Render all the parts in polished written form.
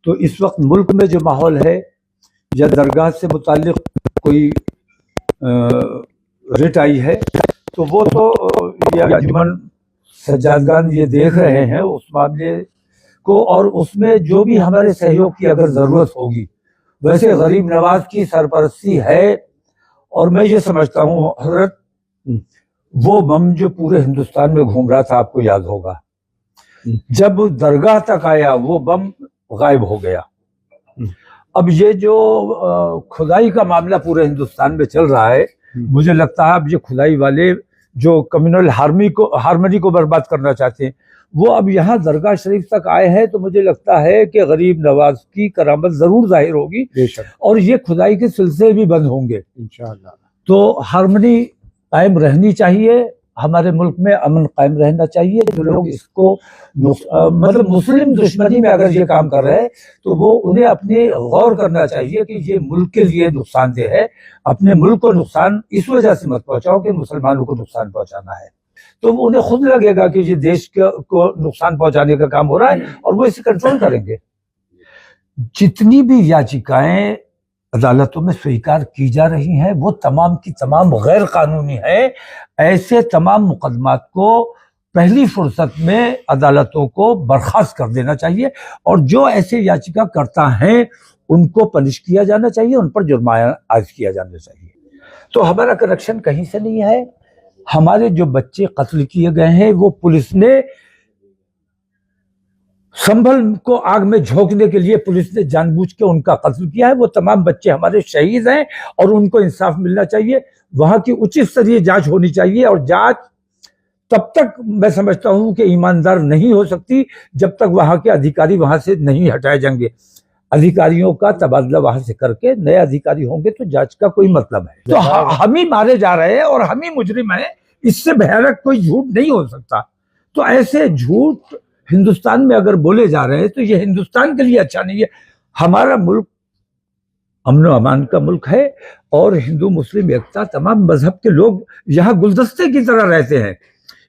तो इस वक्त मुल्क में जो माहौल है या दरगाह से मुताल्लिक कोई रिट आई है तो वो तो ये अंजुमन सज्जादगान ये देख रहे हैं उस मामले को, और उसमें जो भी हमारे सहयोग की अगर ज़रूरत होगी, वैसे गरीब नवाज की सरपरस्ती है। और मैं ये समझता हूँ हजरत, वो बम जो पूरे हिंदुस्तान में घूम रहा था, आपको याद होगा, जब दरगाह तक आया वो बम गायब हो गया। अब ये जो खुदाई का मामला पूरे हिंदुस्तान में चल रहा है, मुझे लगता है अब ये खुदाई वाले जो कम्युनल हार्मनी को बर्बाद करना चाहते हैं, वो अब यहाँ दरगाह शरीफ तक आए हैं। तो मुझे लगता है कि गरीब नवाज की करामत जरूर जाहिर होगी और ये खुदाई के सिलसिले भी बंद होंगे इंशाअल्लाह। तो हार्मनी कायम रहनी चाहिए, हमारे मुल्क में अमन कायम रहना चाहिए। जो लोग इसको मतलब मुस्लिम दुश्मनी में अगर ये काम कर रहे हैं तो वो उन्हें अपने गौर करना चाहिए कि ये मुल्क के लिए नुकसानदेह है। अपने मुल्क को नुकसान इस वजह से मत पहुंचाओ कि मुसलमानों को नुकसान पहुंचाना है, तो उन्हें खुद लगेगा कि ये देश को नुकसान पहुंचाने का काम हो रहा है और वो इसे कंट्रोल करेंगे। जितनी भी याचिकाएं अदालतों में स्वीकार की जा रही हैं वो तमाम की तमाम गैर कानूनी है। ऐसे तमाम मुकदमात को पहली फुर्सत में अदालतों को बर्खास्त कर देना चाहिए और जो ऐसे याचिका करता हैं उनको पनिश किया जाना चाहिए, उन पर जुर्माना आयद किया जाना चाहिए। तो हमारा कनेक्शन कहीं से नहीं है। हमारे जो बच्चे कत्ल किए गए हैं वो पुलिस ने संभल को आग में झोंकने के लिए पुलिस ने जानबूझ के उनका कत्ल किया है। वो तमाम बच्चे हमारे शहीद हैं और उनको इंसाफ मिलना चाहिए। वहां की उचित स्तरीय जांच होनी चाहिए और जांच तब तक मैं समझता हूं कि ईमानदार नहीं हो सकती जब तक वहां के अधिकारी वहां से नहीं हटाए जाएंगे। अधिकारियों का तबादला वहां से करके नए अधिकारी होंगे तो जांच का कोई मतलब है। तो हम ही मारे जा रहे हैं और हम ही मुजरिम हैं, इससे भयानक कोई झूठ नहीं हो सकता। तो ऐसे झूठ हिंदुस्तान में अगर बोले जा रहे हैं तो ये हिंदुस्तान के लिए अच्छा नहीं है। हमारा मुल्क अमन व अमान का मुल्क है और हिंदू मुस्लिम एकता, तमाम मजहब के लोग यहाँ गुलदस्ते की तरह रहते हैं।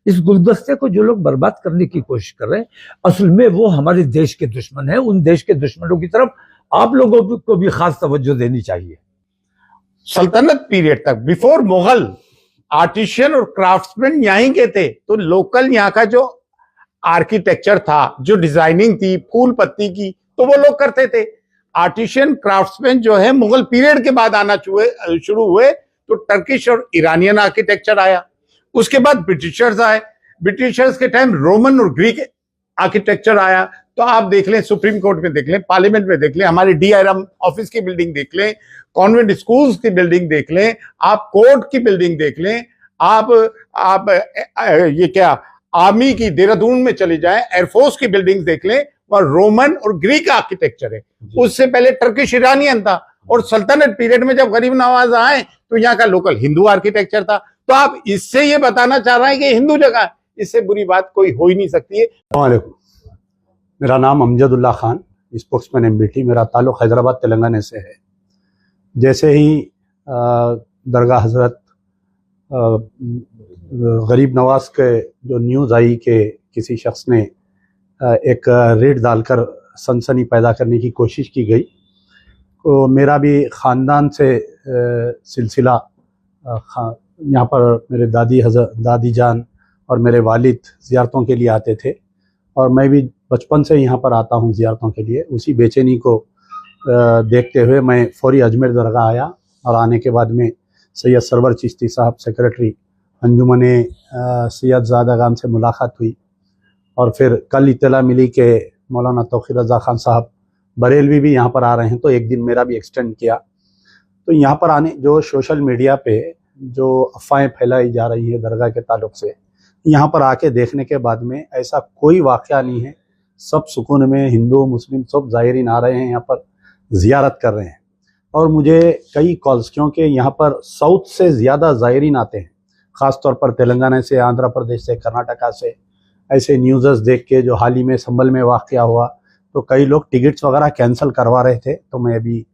इस गुलदस्ते को जो लोग बर्बाद करने की कोशिश कर रहे हैं असल में वो हमारे देश के दुश्मन हैं। उन देश के दुश्मनों की तरफ आप लोगों को भी खास तवज्जो देनी चाहिए। सल्तनत पीरियड तक बिफोर मुगल आर्टिशियन और क्राफ्ट्समैन यहीं के थे, तो लोकल यहाँ का जो आर्किटेक्चर था, जो डिजाइनिंग थी फूल पत्ती की, तो वो लोग करते थे। आर्टिशियन क्राफ्ट्समैन जो है मुगल पीरियड के बाद आना शुरू हुए, तो टर्किश और ईरानियन आर्किटेक्चर आया। उसके बाद ब्रिटिशर्स आए, ब्रिटिशर्स के टाइम रोमन और ग्रीक आर्किटेक्चर आया। तो आप देख लें, सुप्रीम कोर्ट में देख लें, पार्लियामेंट में देख लें, हमारे DRM ऑफिस की बिल्डिंग देख लें, कॉन्वेंट स्कूल्स की बिल्डिंग देख लें, आप कोर्ट की बिल्डिंग देख लें, आप ये क्या आर्मी की देहरादून में चले जाएं, एयरफोर्स की बिल्डिंग देख लें, वह रोमन और ग्रीक आर्किटेक्चर है। उससे पहले टर्किश ईरानियन था और सल्तनत पीरियड में जब गरीब नवाज आए तो यहाँ का लोकल हिंदू आर्किटेक्चर था। तो आप इससे ये बताना चाह रहे हैं कि हिंदू जगह है, इससे बुरी बात कोई हो ही नहीं सकती है। वालेकुम, मेरा नाम अमजदुल्ला खान, स्पोर्ट्समैन MBT, मेरा ताल्लुक हैदराबाद तेलंगाना से है। जैसे ही दरगाह हजरत गरीब नवाज के जो न्यूज़ आई कि किसी शख्स ने एक रेड डालकर सनसनी पैदा करने की कोशिश की गई, तो मेरा भी ख़ानदान से सिलसिला यहाँ पर मेरे दादी जान और मेरे वालिद ज़ियारतों के लिए आते थे और मैं भी बचपन से यहाँ पर आता हूँ ज़ियारतों के लिए। उसी बेचैनी को देखते हुए मैं फौरी अजमेर दरगाह आया और आने के बाद में सैयद सरवर चिश्ती साहब सेक्रेटरी अंजुमन सैयद ज़ादागान से मुलाकात हुई और फिर कल इत्तला मिली कि मौलाना तौक़ीर रज़ा खान साहब बरेलवी भी यहाँ पर आ रहे हैं, तो एक दिन मेरा भी एक्सटेंड किया। तो यहाँ पर आने जो सोशल मीडिया पे जो अफवाहें फैलाई जा रही है दरगाह के ताल्लुक़ से, यहाँ पर आके देखने के बाद में ऐसा कोई वाक़या नहीं है। सब सुकून में हिंदू मुस्लिम सब ज़ायरीन आ रहे हैं, यहाँ पर ज़ियारत कर रहे हैं। और मुझे कई कॉल्स, क्योंकि यहाँ पर साउथ से ज़्यादा ज़ायरीन आते हैं, ख़ास तौर पर तेलंगाना से, आंध्र प्रदेश से, कर्नाटका से। ऐसे न्यूज़ देख के जो हाल ही में संभल में वाक़या हुआ तो कई लोग टिकट्स वगैरह कैंसिल करवा रहे थे। तो मैं अभी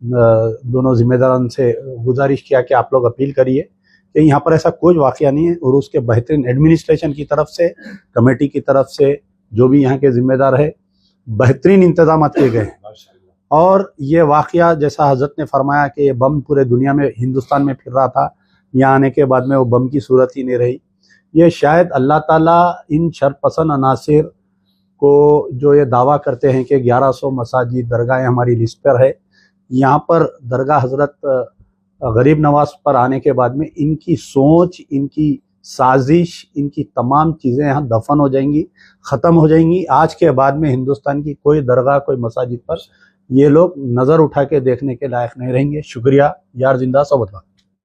दोनों ज़िम्मेदारों से गुजारिश किया कि आप लोग अपील करिए कि यहाँ पर ऐसा कोई वाक़या नहीं है और उसके बेहतरीन एडमिनिस्ट्रेशन की तरफ से, कमेटी की तरफ से, जो भी यहाँ के ज़िम्मेदार है, बेहतरीन इंतजाम किए गए हैं। और ये वाक़या जैसा हज़रत ने फरमाया कि ये बम पूरे दुनिया में, हिंदुस्तान में फिर रहा था, यहाँ आने के बाद में वो बम की सूरत ही नहीं रही। ये शायद अल्लाह ताला इन शरपसंद अनासिर को जो ये दावा करते हैं कि 1100 मसाजिद दरगाहें हमारी लिस्ट पर है, यहाँ पर दरगाह हज़रत गरीब नवाज पर आने के बाद में इनकी सोच, इनकी साजिश, इनकी तमाम चीज़ें यहाँ दफन हो जाएंगी, ख़त्म हो जाएंगी। आज के बाद में हिंदुस्तान की कोई दरगाह, कोई मसाजिद पर ये लोग नज़र उठा के देखने के लायक नहीं रहेंगे। शुक्रिया। यार जिंदा, सबूत।